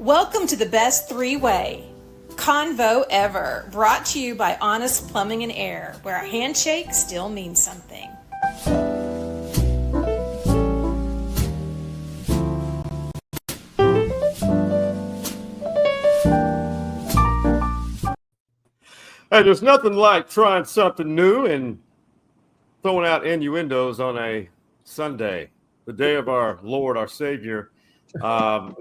Welcome to the best three-way Convo ever, brought to you by Honest Plumbing and Air, where a handshake still means something. Hey, there's nothing like trying something new and throwing out innuendos on a Sunday, the day of our Lord, our Savior.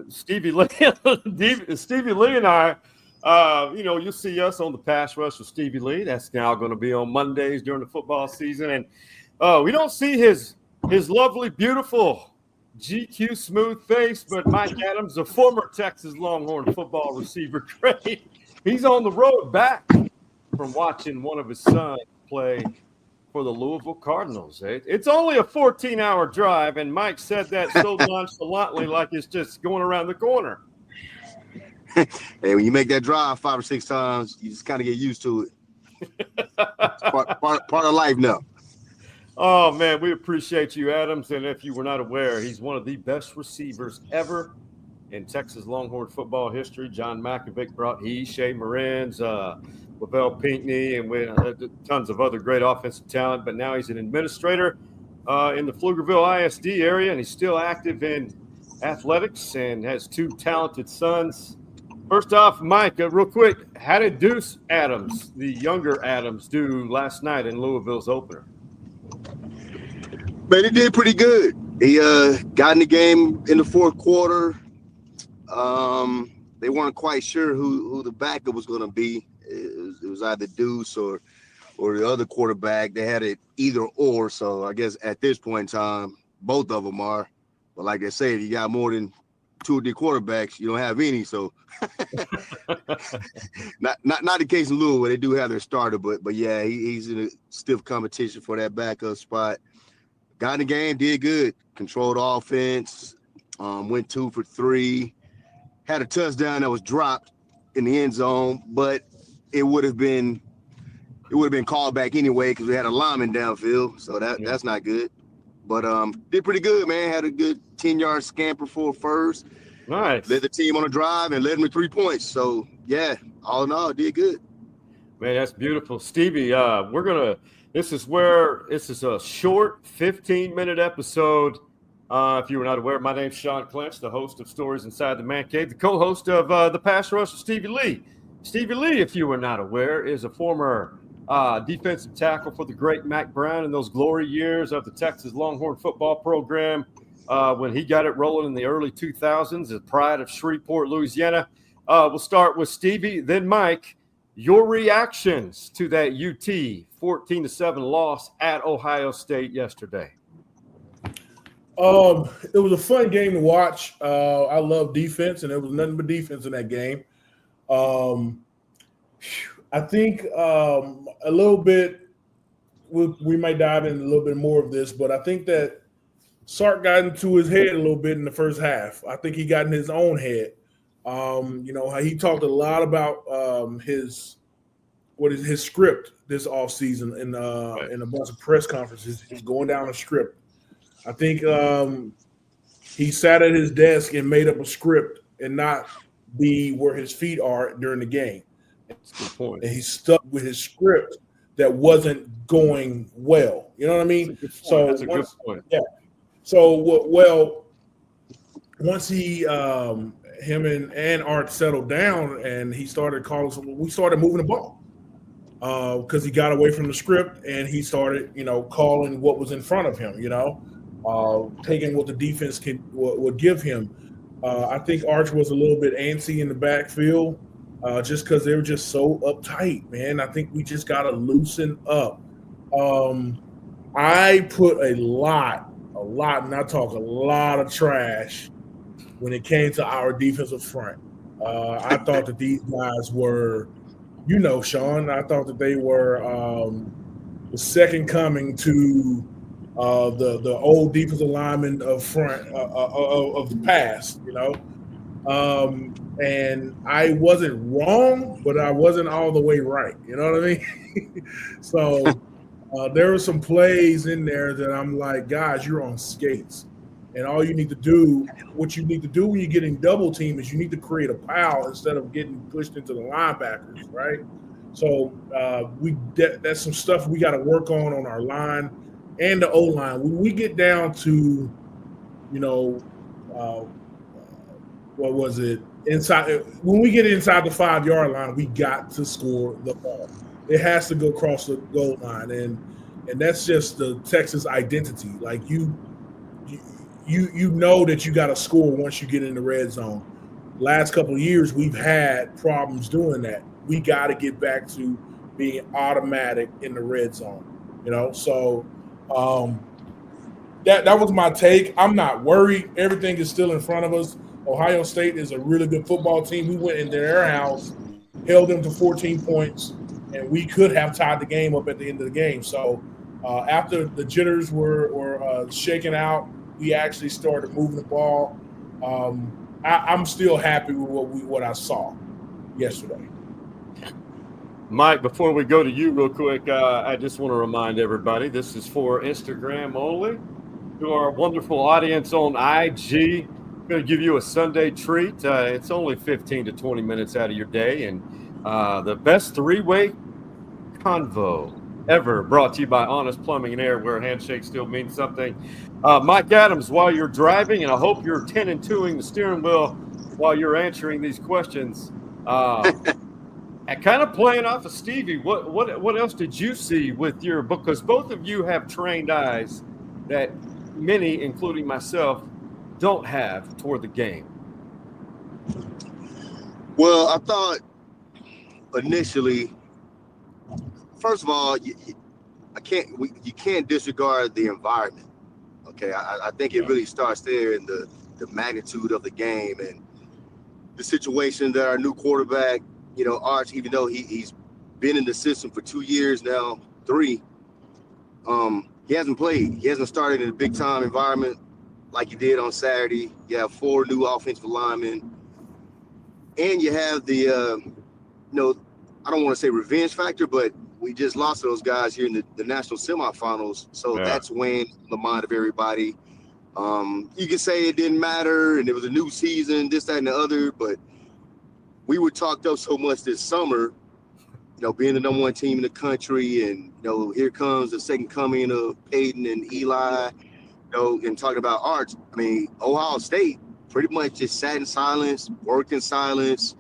Stevie Lee and I, you'll see us on the Pass Rush with Stevie Lee. That's now going to be on Mondays during the football season. And we don't see his lovely, beautiful GQ smooth face, but Mike Adams, a former Texas Longhorn football receiver grade, he's on the road back from watching one of his sons play for the Louisville Cardinals. It's only a 14-hour drive, and Mike said that so nonchalantly like it's just going around the corner. Hey, when you make that drive 5 or 6 times, you just kind of get used to it. It's part of life now. Oh, man, we appreciate you, Adams. And if you were not aware, he's one of the best receivers ever in Texas Longhorn football history. John Malkovich brought Shea Moran's, Lavelle Pinckney, and tons of other great offensive talent. But now he's an administrator in the Pflugerville ISD area, and he's still active in athletics and has 2 talented sons. First off, Mike, real quick, how did Deuce Adams, the younger Adams, do last night in Louisville's opener? Man, he did pretty good. He got in the game in the fourth quarter. They weren't quite sure who the backup was going to be. It was either Deuce or the other quarterback. They had it either or. So I guess at this point in time, both of them are. But like I said, you got more than 2 of the quarterbacks. You don't have any. So not the case in Louisville. They do have their starter, but yeah, he's in a stiff competition for that backup spot. Got in the game, did good. Controlled offense. Went 2 for 3. Had a touchdown that was dropped in the end zone, but it would have been called back anyway because we had a lineman downfield, so that's not good. But did pretty good, man. Had a good 10-yard scamper for first. Nice. Led the team on a drive and led them to 3 points. So yeah, all in all, did good. Man, that's beautiful, Stevie. This is a short 15-minute episode. If you were not aware, my name's Shawn, Clynch, the host of Stories Inside the Man Cave, the co-host of the Pass Rush with Stevie Lee. Stevie Lee, if you were not aware, is a former defensive tackle for the great Mack Brown in those glory years of the Texas Longhorn football program when he got it rolling in the early 2000s, the pride of Shreveport, Louisiana. We'll start with Stevie, then Mike. Your reactions to that UT 14-7 loss at Ohio State yesterday? It was a fun game to watch. I love defense, and there was nothing but defense in that game. I think a little bit we might dive in a little bit more of this, but I think that Sark got into his head a little bit in the first half. I think he got in his own head. He talked a lot about his script this offseason in a bunch of press conferences. He's going down a script. I think he sat at his desk and made up a script and not be where his feet are during the game. That's a good point. And he stuck with his script that wasn't going well. You know what I mean? That's a good point. Yeah. So, once him and Art settled down and he started calling, we started moving the ball because he got away from the script and he started, calling what was in front of him, taking what the defense would give him. I think Arch was a little bit antsy in the backfield just because they were just so uptight, man. I think we just got to loosen up. I put a lot, and I talk a lot of trash when it came to our defensive front. I thought that these guys were, Shawn, I thought that they were the second coming to the old defensive lineman of the past, and I wasn't wrong, but I wasn't all the way right. You know what I mean? So there were some plays in there that I'm like, guys, you're on skates. And all you need to do, what you need to do when you're getting double team is you need to create a pile instead of getting pushed into the linebackers, right? So that's some stuff we got to work on our line and the O line. When we get down to, what was it? When we get inside the 5-yard line, we got to score the ball. It has to go across the goal line, and that's just the Texas identity. Like you know that you got to score once you get in the red zone. Last couple of years, we've had problems doing that. We got to get back to being automatic in the red zone. So that was my take. I'm not worried. Everything is still in front of us. Ohio State is a really good football team. We went into their house, held them to 14 points, and we could have tied the game up at the end of the game. So after the jitters were shaken out, we actually started moving the ball. I'm still happy with what I saw yesterday. Mike, before we go to you real quick, I just want to remind everybody this is for Instagram only. To our wonderful audience on IG, I'm going to give you a Sunday treat. It's only 15 to 20 minutes out of your day, and the best three-way convo ever, brought to you by Honest Plumbing and Air, where a handshake still means something. Mike Adams, while you're driving, and I hope you're 10 and 2ing the steering wheel while you're answering these questions, and kind of playing off of Stevie, what else did you see with your book? Because both of you have trained eyes that many, including myself, don't have toward the game. Well, I thought initially, first of all, you can't disregard the environment. Okay, I think it really starts there in the magnitude of the game and the situation that our new quarterback, Arch, even though he's been in the system for 2 years now, 3, he hasn't played. He hasn't started in a big time environment like he did on Saturday. You have 4 new offensive linemen, and you have the, I don't want to say revenge factor, but we just lost those guys here in the national semifinals. So that's weighing on the mind of everybody. You can say it didn't matter and it was a new season, this, that, and the other, but we were talked up so much this summer, being the number 1 team in the country, and, here comes the second coming of Peyton and Eli, and talking about Arch. I mean, Ohio State pretty much just sat in silence, worked in silence,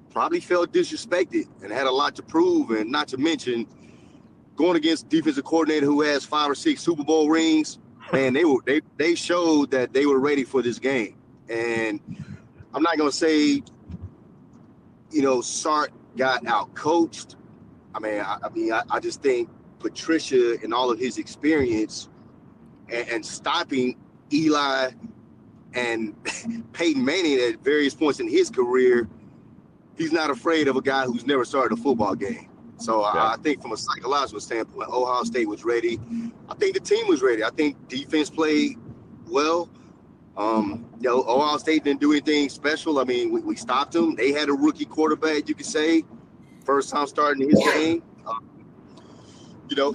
probably felt disrespected and had a lot to prove, and not to mention going against defensive coordinator who has 5 or 6 Super Bowl rings. Man, they showed that they were ready for this game. And I'm not gonna say, Sark got out coached. I just think Patricia and all of his experience and stopping Eli and Peyton Manning at various points in his career, he's not afraid of a guy who's never started a football game. So I think from a psychological standpoint, Ohio State was ready. I think the team was ready. I think defense played well. Ohio State didn't do anything special. I mean, we stopped them. They had a rookie quarterback, you could say, first time starting his game.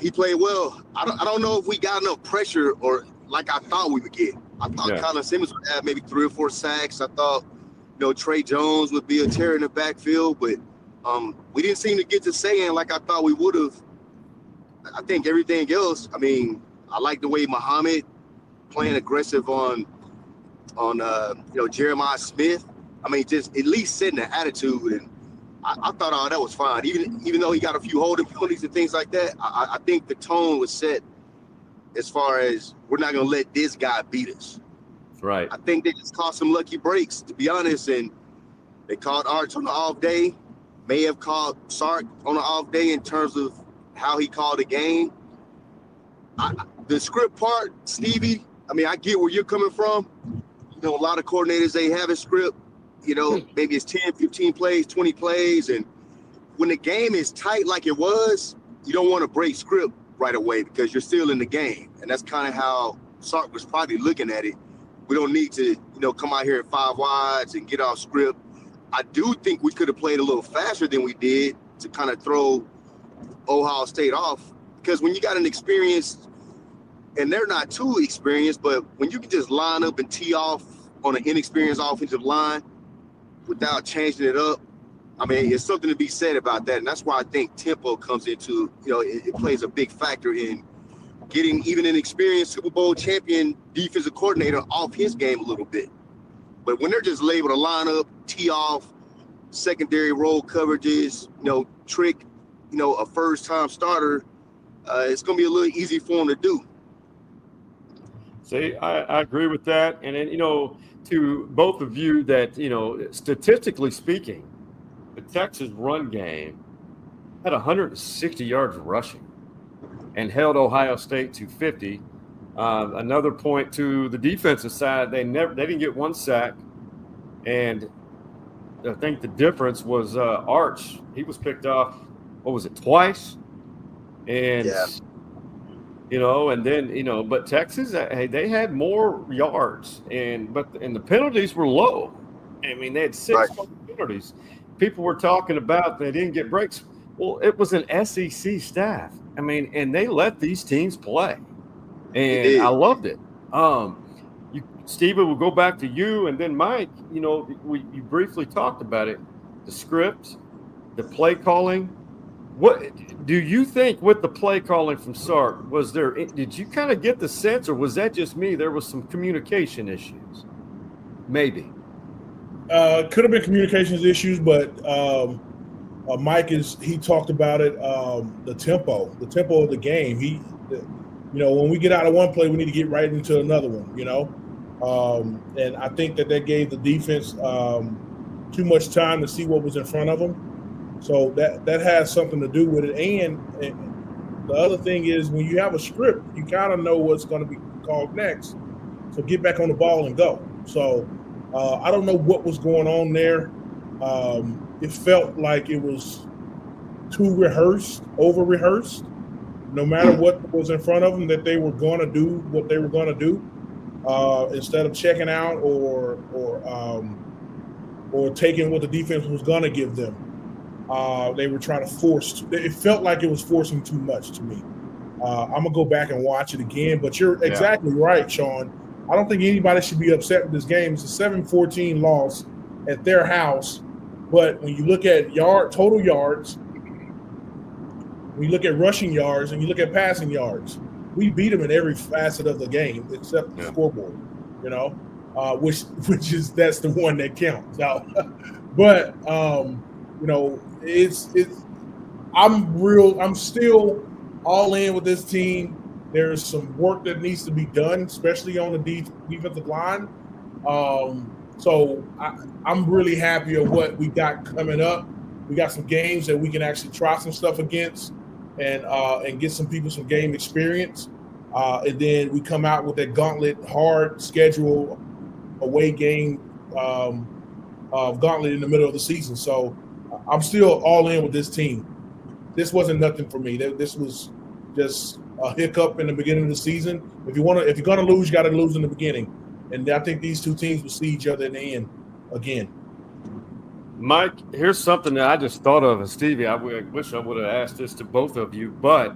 He played well. I don't know if we got enough pressure or like I thought we would get. I thought Colin Simmons would have maybe 3 or 4 sacks. I thought, Trey Jones would be a terror in the backfield, but we didn't seem to get to saying like I thought we would have. I think everything else, I like the way Muhammad playing aggressive on Jeremiah Smith. Just at least setting the attitude, and I thought all that was fine. Even though he got a few holding penalties and things like that, I think the tone was set as far as we're not going to let this guy beat us. Right. I think they just caught some lucky breaks, to be honest, and they caught Arch on the off day, may have called Sark on the off day in terms of how he called the game. The script part, Stevie, I get where you're coming from. A lot of coordinators, they have a script, maybe it's 10, 15 plays, 20 plays. And when the game is tight like it was, you don't want to break script right away because you're still in the game. And that's kind of how Sark was probably looking at it. We don't need to, come out here at 5 wides and get off script. I do think we could have played a little faster than we did to kind of throw Ohio State off. Because when you got an experienced and they're not too experienced, but when you can just line up and tee off on an inexperienced offensive line without changing it up, I mean, it's something to be said about that. And that's why I think tempo comes into, it plays a big factor in getting even an experienced Super Bowl champion defensive coordinator off his game a little bit. But when they're just able to line up, tee off, secondary roll coverages, trick, a first-time starter, it's going to be a little easy for them to do. See, I agree with that. And then, to both of you that, statistically speaking, the Texas run game had 160 yards rushing and held Ohio State to 50. Another point to the defensive side, they didn't get one sack. And I think the difference was Arch. He was picked off, twice? And, and then, but Texas, they had more yards. And the penalties were low. I mean, they had 6 penalties. People were talking about they didn't get breaks. Well, it was an SEC staff. I mean, and they let these teams play. And I loved it. Stevie, we'll go back to you, and then Mike, you briefly talked about it, the script, the play calling. What do you think with the play calling from Sark? Did you kind of get the sense, or was that just me? There was some communication issues, maybe. Could have been communications issues, but Mike he talked about it. The tempo of the game. When we get out of one play, we need to get right into another one. And I think that gave the defense too much time to see what was in front of them. So that has something to do with it. And the other thing is, when you have a script, you kind of know what's going to be called next. So get back on the ball and go. So I don't know what was going on there. It felt like it was too rehearsed, over-rehearsed. No matter what was in front of them, that they were going to do what they were going to do, instead of checking out or taking what the defense was going to give them. They were trying to force. It felt like it was forcing too much to me. I'm going to go back and watch it again. But you're exactly right, Shawn. I don't think anybody should be upset with this game. It's a 7-14 loss at their house. But when you look at total yards, when you look at rushing yards, and you look at passing yards, we beat them in every facet of the game except the scoreboard, which is that's the one that counts. Now, but I'm still all in with this team. There's some work that needs to be done, especially on the defensive line. So I'm really happy with what we got coming up. We got some games that we can actually try some stuff against and get some people some game experience. And then we come out with that gauntlet, hard schedule, away game gauntlet in the middle of the season. So I'm still all in with this team. This wasn't nothing for me. This was just a hiccup in the beginning of the season. If you're going to lose, you got to lose in the beginning. And I think these two teams will see each other in the end again. Mike, here's something that I just thought of, and Stevie, I wish I would have asked this to both of you, but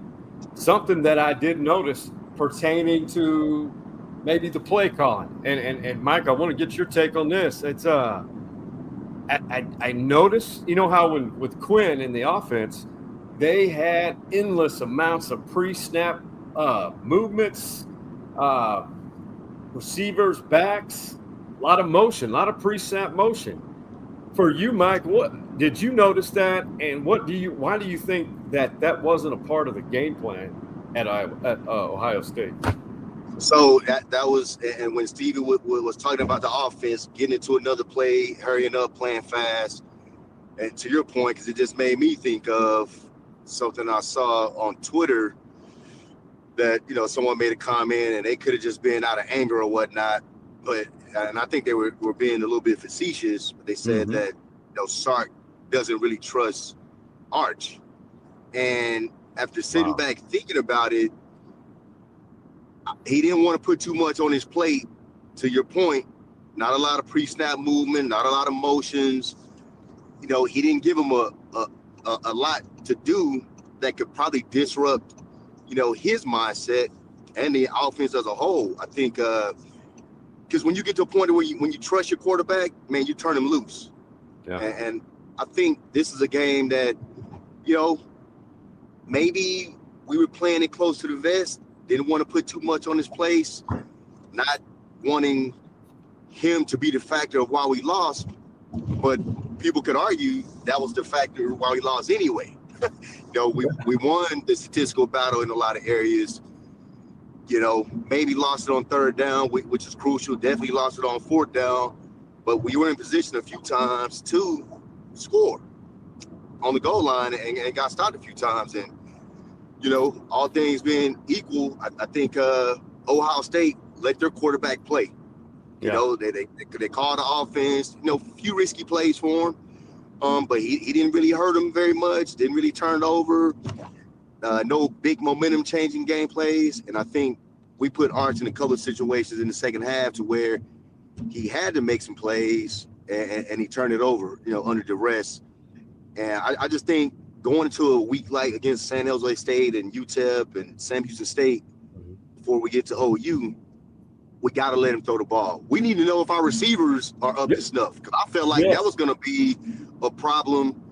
something that I did notice pertaining to maybe the play calling. And Mike, I want to get your take on this. It's I noticed, how with Quinn in the offense, they had endless amounts of pre-snap movements, receivers, backs, a lot of motion, a lot of pre-snap motion. For you, Mike, what did you notice that, and why do you think that wasn't a part of the game plan at Ohio State? So that was, and when Stevie was talking about the offense, getting into another play, hurrying up, playing fast, and to your point, because it just made me think of something I saw on Twitter that, someone made a comment and they could have just been out of anger or whatnot, and I think they were being a little bit facetious, but they said that, Sark doesn't really trust Arch. And after sitting back thinking about it, he didn't want to put too much on his plate. To your point, not a lot of pre-snap movement, not a lot of motions. He didn't give him a lot to do that could probably disrupt, his mindset. and the offense as a whole. I think because when you get to a point where when you trust your quarterback, man, you turn him loose. Yeah. And I think this is a game that, maybe we were playing it close to the vest, didn't want to put too much on his place, not wanting him to be the factor of why we lost, but people could argue that was the factor why we lost anyway. We won the statistical battle in a lot of areas. Maybe lost it on third down, which is crucial. Definitely lost it on fourth down, but we were in position a few times to score on the goal line and got stopped a few times. And, all things being equal, I think Ohio State let their quarterback play. They called the offense, few risky plays for him, but he didn't really hurt him very much, didn't really turn it over. No big momentum changing game plays. And I think we put Arch in a couple of situations in the second half to where he had to make some plays and he turned it over, under duress. And I just think going into a week like against San Jose State and UTEP and Sam Houston State, before we get to OU, we got to let him throw the ball. We need to know if our receivers are up to snuff, because I felt like that was going to be a problem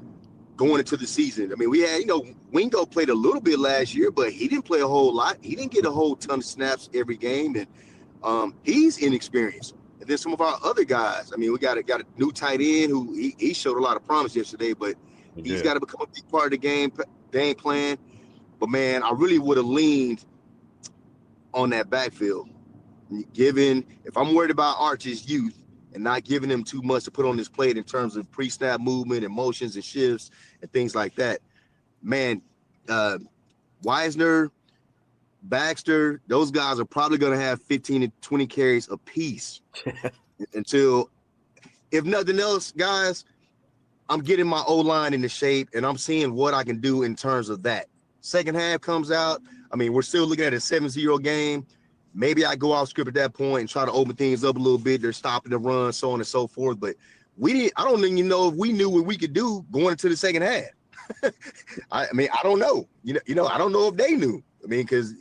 going into the season. I mean, we had, Wingo played a little bit last year, but he didn't play a whole lot. He didn't get a whole ton of snaps every game, and he's inexperienced. And then some of our other guys, I mean, we got a new tight end who he showed a lot of promise yesterday, but he's got to become a big part of the game plan. But, man, I really would have leaned on that backfield. If I'm worried about Arch's youth and not giving him too much to put on his plate in terms of pre-snap movement and motions and shifts and things like that, man, Wisner, Baxter, those guys are probably going to have 15 to 20 carries apiece until, if nothing else, guys, I'm getting my O-line into shape and I'm seeing what I can do in terms of that. Second half comes out. I mean, we're still looking at a 7-0 game. Maybe I go off script at that point and try to open things up a little bit. They're stopping the run, so on and so forth. But I don't even know if we knew what we could do going into the second half. I don't know. I don't know if they knew. I mean, because,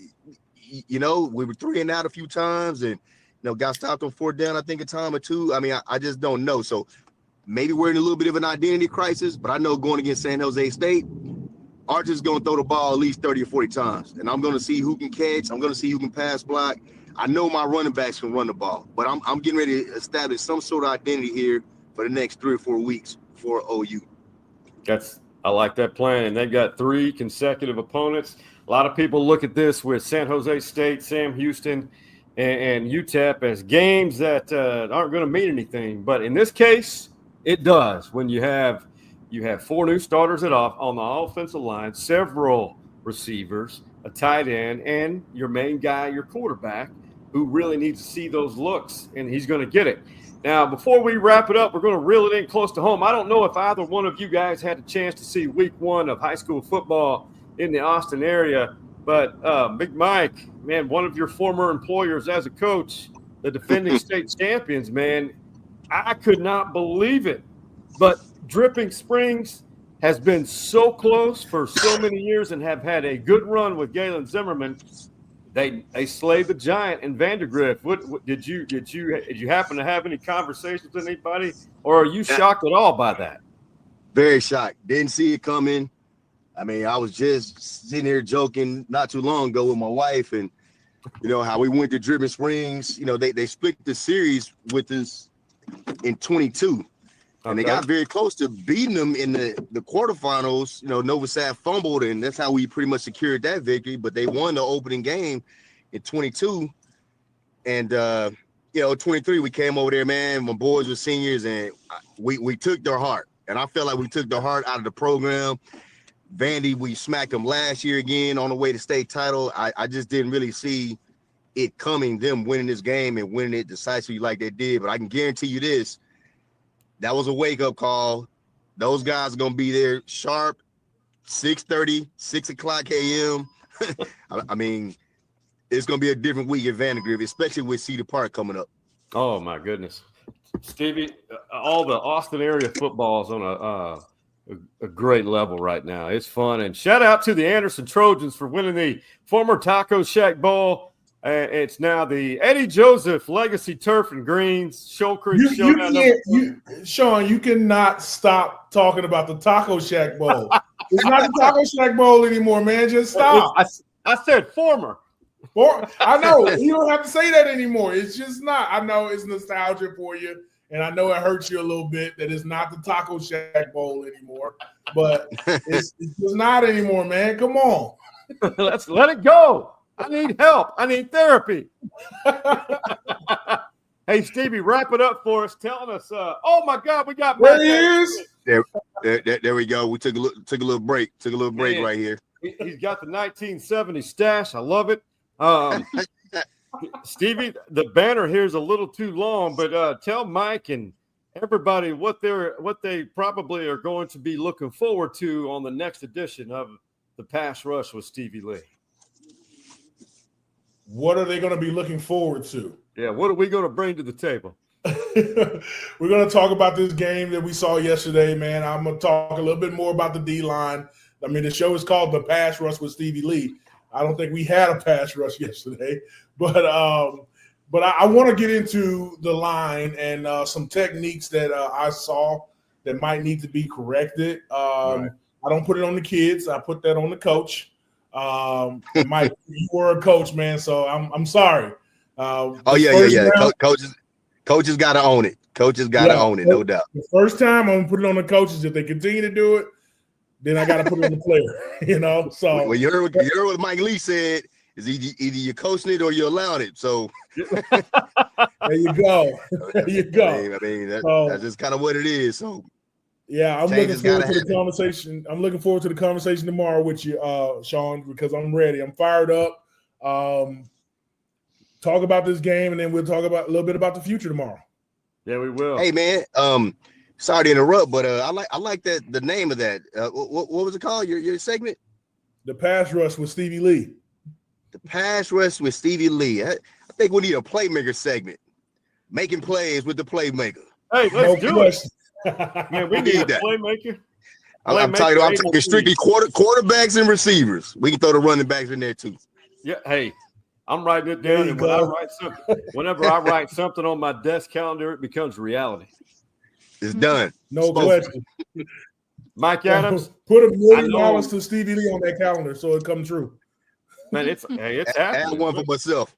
we were 3 and out a few times and, got stopped on fourth down, I think, a time or two. I mean, I just don't know. So maybe we're in a little bit of an identity crisis, but I know going against San Jose State, Arch is going to throw the ball at least 30 or 40 times. And I'm going to see who can catch. I'm going to see who can pass block. I know my running backs can run the ball, but I'm getting ready to establish some sort of identity here for the next 3 or 4 weeks for OU. I like that plan. And they've got 3 consecutive opponents. A lot of people look at this with San Jose State, Sam Houston, and UTEP as games that aren't going to mean anything. But in this case, it does. When you have 4 new starters on the offensive line, several receivers, a tight end, and your main guy, your quarterback, who really needs to see those looks, and he's going to get it. Now, before we wrap it up, we're going to reel it in close to home. I don't know if either one of you guys had a chance to see week 1 of high school football in the Austin area, but Big Mike, man, one of your former employers as a coach, the defending state champions, man, I could not believe it. But Dripping Springs has been so close for so many years and have had a good run with Galen Zimmerman. They slayed the giant in Vandegrift. What did you happen to have any conversations with anybody, or are you shocked at all by that? Very shocked. Didn't see it coming. I mean, I was just sitting here joking not too long ago with my wife, and how we went to Dripping Springs. They split the series with us in 22. And they got very close to beating them in the quarterfinals. Nova Sad fumbled, and that's how we pretty much secured that victory. But they won the opening game in 22. And, 23, we came over there, man. My boys were seniors, and we took their heart. And I felt like we took their heart out of the program. Vandy, we smacked them last year again on the way to state title. I just didn't really see it coming, them winning this game and winning it decisively like they did. But I can guarantee you this. That was a wake-up call. Those guys are going to be there sharp, 6:30, 6 o'clock a.m. I mean, it's going to be a different week at Vandegrift, especially with Cedar Park coming up. Oh, my goodness. Stevie, all the Austin area football is on a great level right now. It's fun. And shout out to the Anderson Trojans for winning the former Taco Shack Bowl It's now the Eddie Joseph Legacy Turf and Greens Shoal Creek Showdown. Shawn, you cannot stop talking about the Taco Shack Bowl. It's not the Taco Shack Bowl anymore, man. Just stop. I said former. I know. You don't have to say that anymore. It's just not. I know it's nostalgia for you, and I know it hurts you a little bit that it's not the Taco Shack Bowl anymore, but it's just not anymore, man. Come on. Let's let it go. I need help. I need therapy. Hey, Stevie, wrap it up for us, telling us, oh, my God, we got There he is. There we go. We took a little break. Right here. He's got the 1970 stash. I love it. Stevie, the banner here is a little too long, but tell Mike and everybody what they probably are going to be looking forward to on the next edition of the Pass Rush with Stevie Lee. What are they going to be looking forward to? Yeah, what are we going to bring to the table? We're going to talk about this game that we saw yesterday, man. I'm going to talk a little bit more about the D-line. I mean, the show is called The Pass Rush with Stevie Lee. I don't think we had a pass rush yesterday, but I want to get into the line and some techniques that I saw that might need to be corrected. Right. I don't put it on the kids. I put that on the coach. Mike, you were a coach, man, so I'm sorry. Yeah. Coach has got to own it. Coach has got to own it, no doubt. The first time I'm going to put it on the coaches. If they continue to do it, then I got to put it on the player, So well, you heard what Mike Lee said is either you're coaching it or you're allowing it. So there you go. There you go. I mean that's just kind of what it is. So yeah, I'm looking forward to the conversation. I'm looking forward to the conversation tomorrow with you, Shawn, because I'm ready. I'm fired up. Talk about this game, and then we'll talk about a little bit about the future tomorrow. Yeah, we will. Hey, man. Sorry to interrupt, but I like that the name of that. What was it called? Your segment? The Pass Rush with Stevie Lee. The Pass Rush with Stevie Lee. I think we need a playmaker segment. Making plays with the playmaker. Hey, let's do it. Man, we need a that. playmaker. I'm talking strictly quarterbacks and receivers. We can throw the running backs in there too. Yeah, hey, I'm writing it down, and whenever I write something on my desk calendar, it becomes reality. It's done. No question. Mike Adams, put $1 million to Stevie Lee on that calendar so it comes true. Man, it's happening. Add one for myself.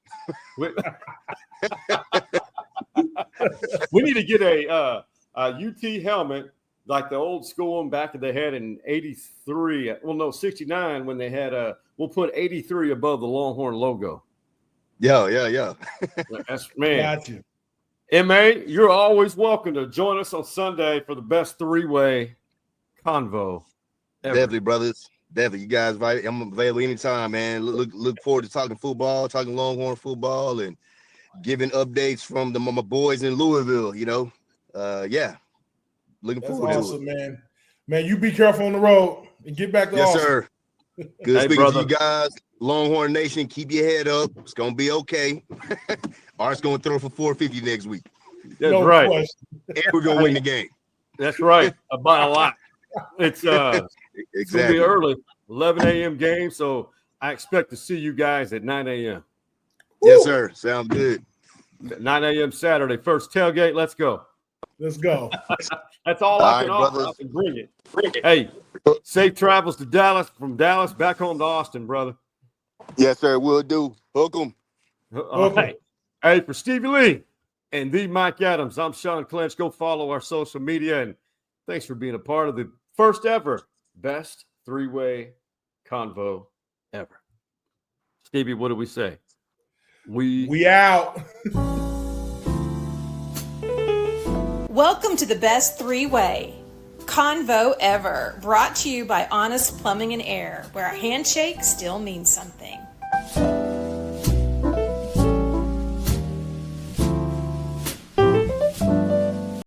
We need to get a UT helmet like the old school one back that they had in 83. Well, no, 69 when they had we'll put 83 above the Longhorn logo. Yeah. That's man. Got you. MA, you're always welcome to join us on Sunday for the best three-way convo ever. Definitely, brothers. Definitely. You guys invite. I'm available anytime, man. Look forward to talking football, talking Longhorn football, and giving updates from my boys in Louisville, yeah. Looking forward to it. Man. Man, you be careful on the road and get back to Yes, Austin. sir. Good speaking to you guys. Longhorn Nation, keep your head up. It's going to be okay. Art's going to throw for 450 next week. That's right. Question. And we're going to win the game. That's right. By a lot. It's it's going to be early, 11 a.m. game, so I expect to see you guys at 9 a.m. Yes, sir. Sounds good. 9 a.m. Saturday, first tailgate. Let's go. Let's go. That's all I can offer. I can bring it. Hey, safe travels to Dallas, from Dallas back home to Austin, brother. Yes, sir. Will do. Hook 'em. All right. Hey, for Stevie Lee and the Mike Adams, I'm Shawn Clynch. Go follow our social media, and thanks for being a part of the first ever best three-way convo ever. Stevie, what do we say? We out. Welcome to the best three-way convo ever, brought to you by Honest Plumbing and Air, where a handshake still means something.